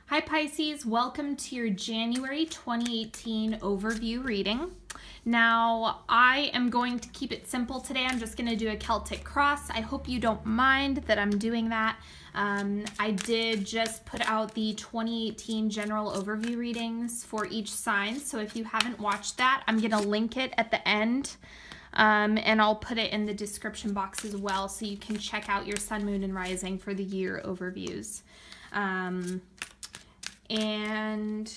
Hi Pisces, welcome to your January 2018 overview reading. Now, I am going to keep it simple today. I'm just going to do a Celtic cross. I hope you don't mind that I'm doing that. I did just put out the 2018 general overview readings for each sign. So if you haven't watched that, I'm going to link it at the end. And I'll put it in the description box as well so you can check out your sun, moon, and rising for the year overviews. And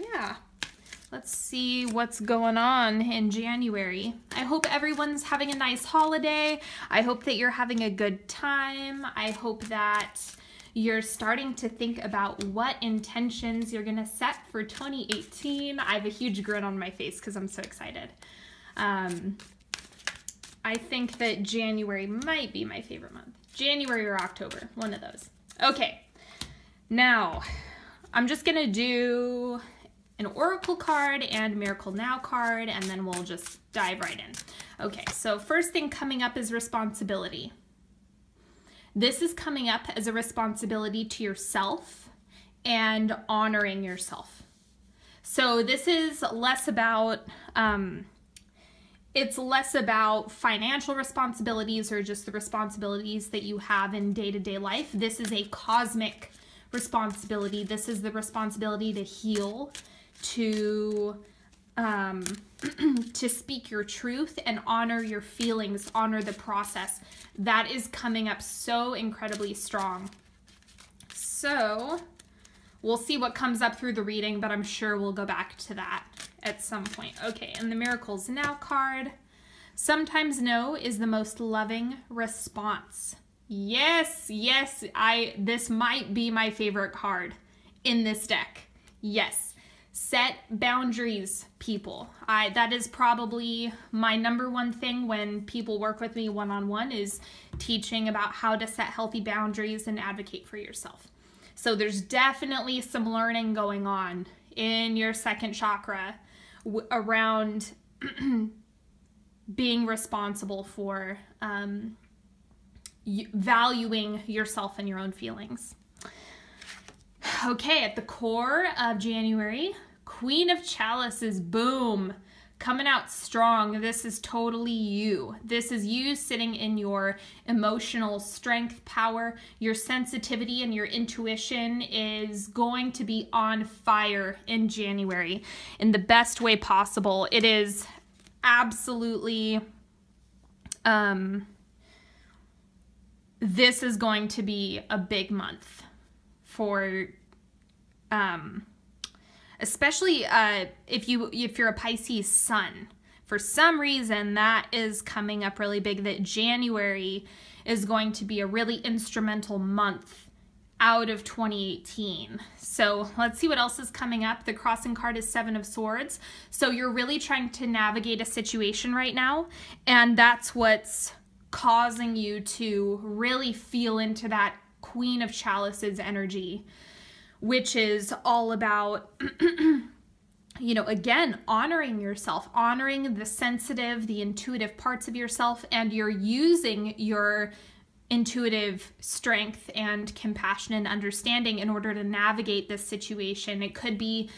yeah, let's see what's going on in January. I hope everyone's having a nice holiday. I hope that you're having a good time. I hope that you're starting to think about what intentions you're gonna set for 2018. I have a huge grin on my face because I'm so excited. I think that January might be my favorite month. January or October, one of those. Okay, now I'm just gonna do an Oracle card and Miracle Now card, and then we'll just dive right in. Okay, so first thing coming up is responsibility. This is coming up as a responsibility to yourself and honoring yourself. So this is less about, it's less about financial responsibilities or just the responsibilities that you have in day-to-day life. This is a cosmic responsibility. This is the responsibility to heal, to speak your truth and honor your feelings, honor the process. That is coming up so incredibly strong. So we'll see what comes up through the reading, but I'm sure we'll go back to that at some point. Okay, and the Miracles Now card. Sometimes no is the most loving response. Yes, this might be my favorite card in this deck. Yes, set boundaries, people. That is probably my number one thing when people work with me one-on-one is teaching about how to set healthy boundaries and advocate for yourself. So there's definitely some learning going on in your second chakra around being responsible for valuing yourself and your own feelings. Okay, at the core of January, Queen of Chalices, boom, coming out strong. This is totally you. This is you sitting in your emotional strength, power. Your sensitivity and your intuition is going to be on fire in January in the best way possible. It is absolutely, this is going to be a big month for, especially if you're a Pisces sun. For some reason, that is coming up really big, that January is going to be a really instrumental month out of 2018. So let's see what else is coming up. The crossing card is Seven of Swords. So you're really trying to navigate a situation right now, and that's what's causing you to really feel into that Queen of Chalices energy, which is all about, again, honoring yourself, honoring the sensitive, the intuitive parts of yourself, and you're using your intuitive strength and compassion and understanding in order to navigate this situation. It could be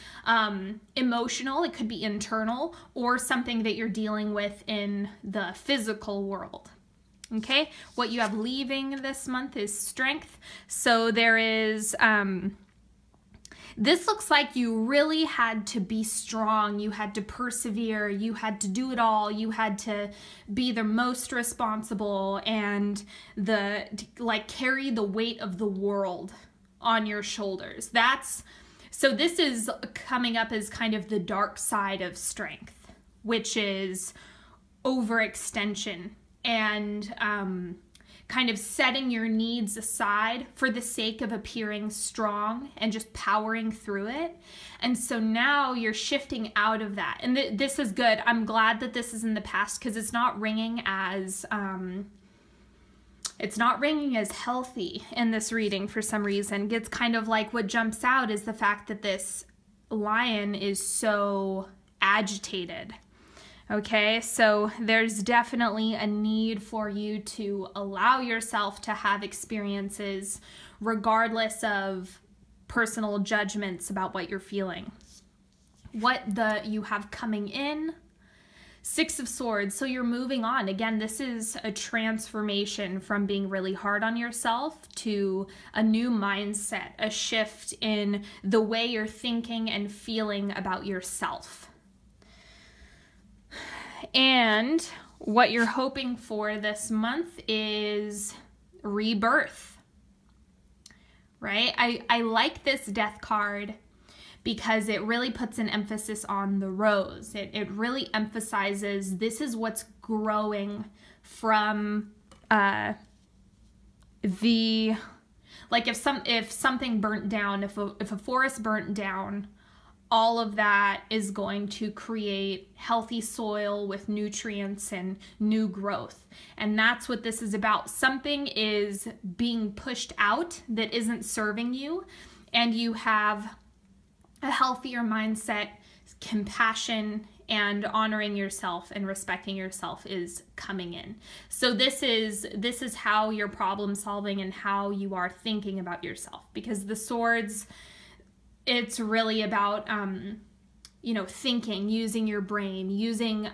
emotional, it could be internal, or something that you're dealing with in the physical world. Okay, what you have leaving this month is strength. So there is, this looks like you really had to be strong. You had to persevere. You had to do it all. You had to be the most responsible and carry the weight of the world on your shoulders. So this is coming up as kind of the dark side of strength, which is overextension and kind of setting your needs aside for the sake of appearing strong and just powering through it. And so now you're shifting out of that. And this is good. I'm glad that this is in the past because it's not ringing as healthy in this reading for some reason. It's kind of like what jumps out is the fact that this lion is so agitated. Okay, so there's definitely a need for you to allow yourself to have experiences regardless of personal judgments about what you're feeling. What you have coming in, 6 of Swords. So you're moving on. Again, this is a transformation from being really hard on yourself to a new mindset, a shift in the way you're thinking and feeling about yourself. And what you're hoping for this month is rebirth, right? I like this Death card because it really puts an emphasis on the rose. It really emphasizes this is what's growing from like if something burnt down, if a forest burnt down, all of that is going to create healthy soil with nutrients and new growth. And that's what this is about. Something is being pushed out that isn't serving you, and you have a healthier mindset, compassion, and honoring yourself and respecting yourself is coming in. So this is how you're problem solving and how you are thinking about yourself, because the Swords, it's really about, thinking, using your brain, using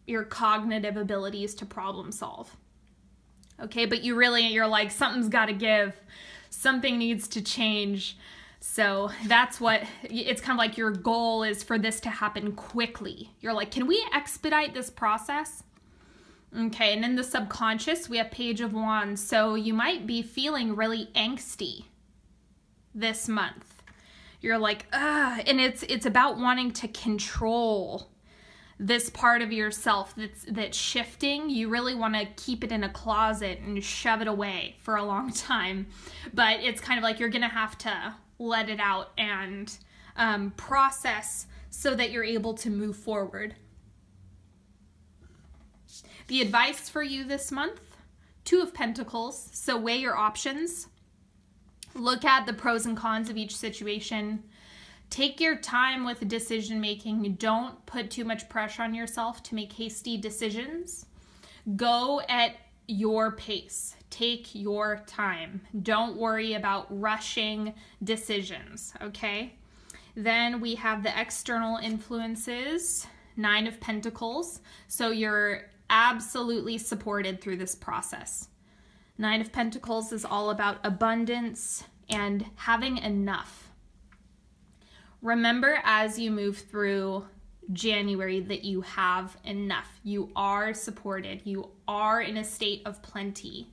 your cognitive abilities to problem solve. Okay, but you're like, something's got to give. Something needs to change. So that's what, it's kind of like your goal is for this to happen quickly. You're like, can we expedite this process? Okay, and in the subconscious, we have Page of Wands. So you might be feeling really angsty this month. You're like, and it's about wanting to control this part of yourself that's shifting. You really want to keep it in a closet and shove it away for a long time. But it's kind of like you're going to have to let it out and process so that you're able to move forward. The advice for you this month, 2 of Pentacles. So weigh your options. Look at the pros and cons of each situation. Take your time with decision making. Don't put too much pressure on yourself to make hasty decisions. Go at your pace. Take your time. Don't worry about rushing decisions, okay? Then we have the external influences, 9 of Pentacles. So you're absolutely supported through this process. 9 of Pentacles is all about abundance and having enough. Remember as you move through January that you have enough. You are supported. You are in a state of plenty.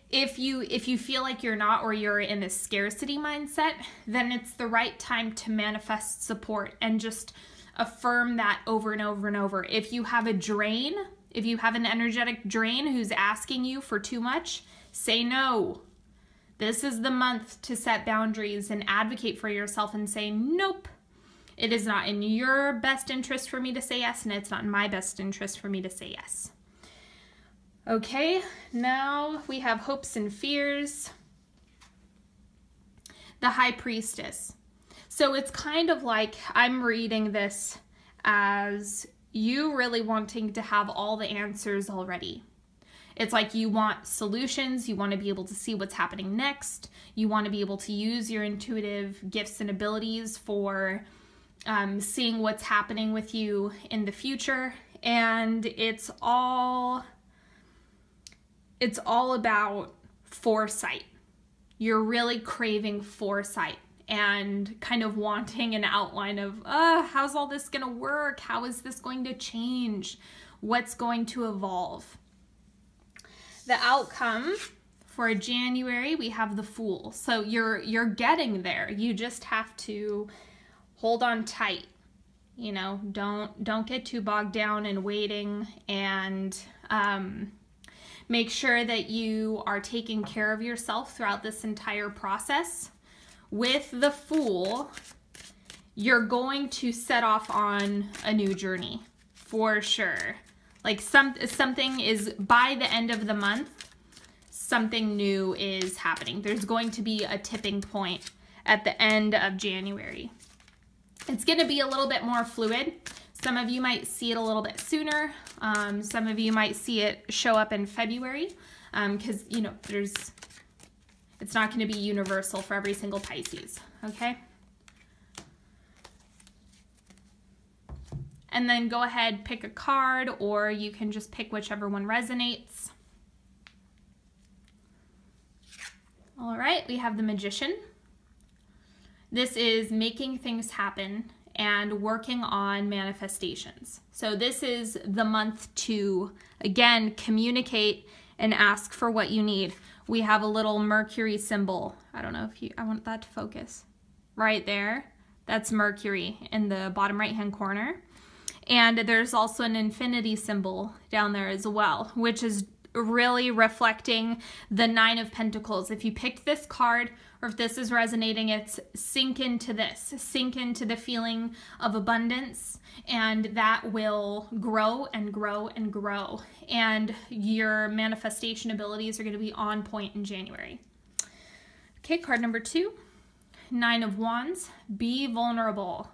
If you feel like you're not, or you're in a scarcity mindset, then it's the right time to manifest support and just affirm that over and over and over. If you have a drain, if you have an energetic drain who's asking you for too much, say no. This is the month to set boundaries and advocate for yourself and say, nope, it is not in your best interest for me to say yes, and it's not in my best interest for me to say yes. Okay, now we have hopes and fears. The High Priestess. So it's kind of like I'm reading this as you really wanting to have all the answers already. It's like you want solutions, you want to be able to see what's happening next, you want to be able to use your intuitive gifts and abilities for seeing what's happening with you in the future, and it's all about foresight. You're really craving foresight and kind of wanting an outline of, how's all this going to work? How is this going to change? What's going to evolve? The outcome for January, we have the Fool. So you're getting there. You just have to hold on tight. You know, don't get too bogged down in waiting, and make sure that you are taking care of yourself throughout this entire process. With the Fool, you're going to set off on a new journey for sure. Like something is, by the end of the month, something new is happening. There's going to be a tipping point at the end of January. It's going to be a little bit more fluid. Some of you might see it a little bit sooner. Some of you might see it show up in February, because, you know, It's not going to be universal for every single Pisces, okay? And then go ahead, pick a card, or you can just pick whichever one resonates. All right, we have the Magician. This is making things happen and working on manifestations. So this is the month to, again, communicate and ask for what you need. We have a little Mercury symbol. I don't know if I want that to focus. Right there. That's Mercury in the bottom right-hand corner. And there's also an infinity symbol down there as well, which is really reflecting the Nine of Pentacles. If you picked this card, or if this is resonating, it's sink into this. Sink into the feeling of abundance, and that will grow and grow and grow. And your manifestation abilities are going to be on point in January. Okay, card number 2, Nine of Wands. Be vulnerable.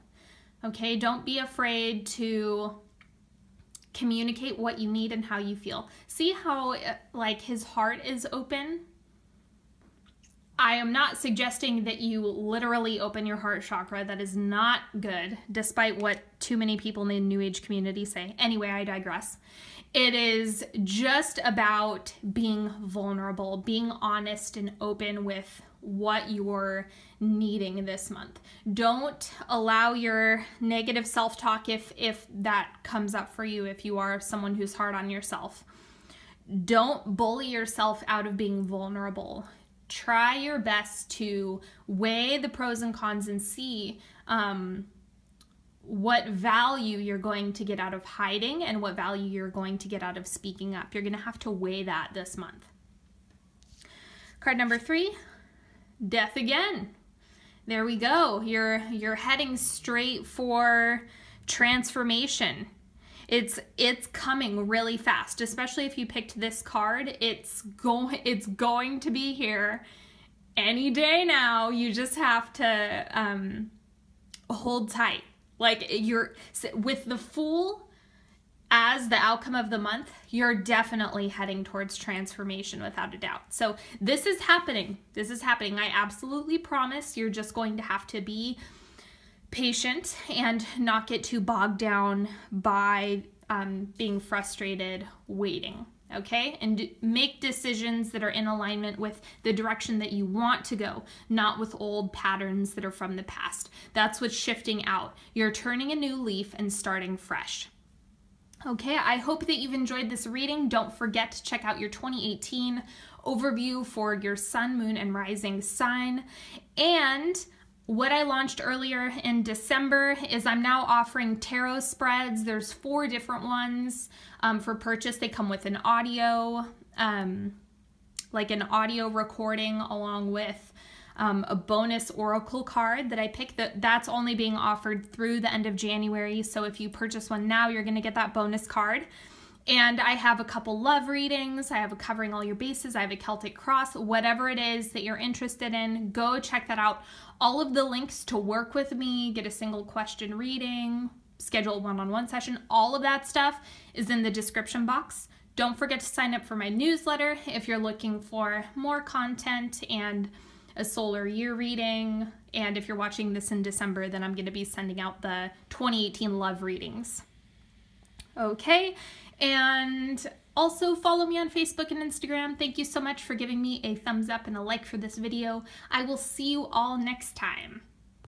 Okay, don't be afraid to communicate what you need and how you feel. See how like his heart is open? I am not suggesting that you literally open your heart chakra. That is not good, despite what too many people in the New Age community say. Anyway, I digress. It is just about being vulnerable, being honest and open with what you're needing this month. Don't allow your negative self-talk if that comes up for you, if you are someone who's hard on yourself. Don't bully yourself out of being vulnerable. Try your best to weigh the pros and cons and see what value you're going to get out of hiding and what value you're going to get out of speaking up. You're going to have to weigh that this month. Card number 3, Death again. There we go. You're heading straight for transformation. It's coming really fast, especially if you picked this card. It's going to be here any day now. You just have to hold tight. Like you're with the Fool as the outcome of the month, you're definitely heading towards transformation without a doubt. So this is happening. This is happening. I absolutely promise. You're just going to have to be patient and not get too bogged down by being frustrated waiting, okay? And make decisions that are in alignment with the direction that you want to go, not with old patterns that are from the past. That's what's shifting out. You're turning a new leaf and starting fresh. Okay, I hope that you've enjoyed this reading. Don't forget to check out your 2018 overview for your sun, moon, and rising sign. And what I launched earlier in December is I'm now offering tarot spreads. There's 4 different ones for purchase. They come with an audio, like an audio recording along with a bonus oracle card that I picked. That's only being offered through the end of January. So if you purchase one now, you're going to get that bonus card. And I have a couple love readings. I have a covering all your bases. I have a Celtic cross. Whatever it is that you're interested in, go check that out. All of the links to work with me, get a single question reading, schedule a one-on-one session, all of that stuff is in the description box. Don't forget to sign up for my newsletter if you're looking for more content and a solar year reading. And if you're watching this in December, then I'm going to be sending out the 2018 love readings. Okay, and also follow me on Facebook and Instagram. Thank you so much for giving me a thumbs up and a like for this video. I will see you all next time.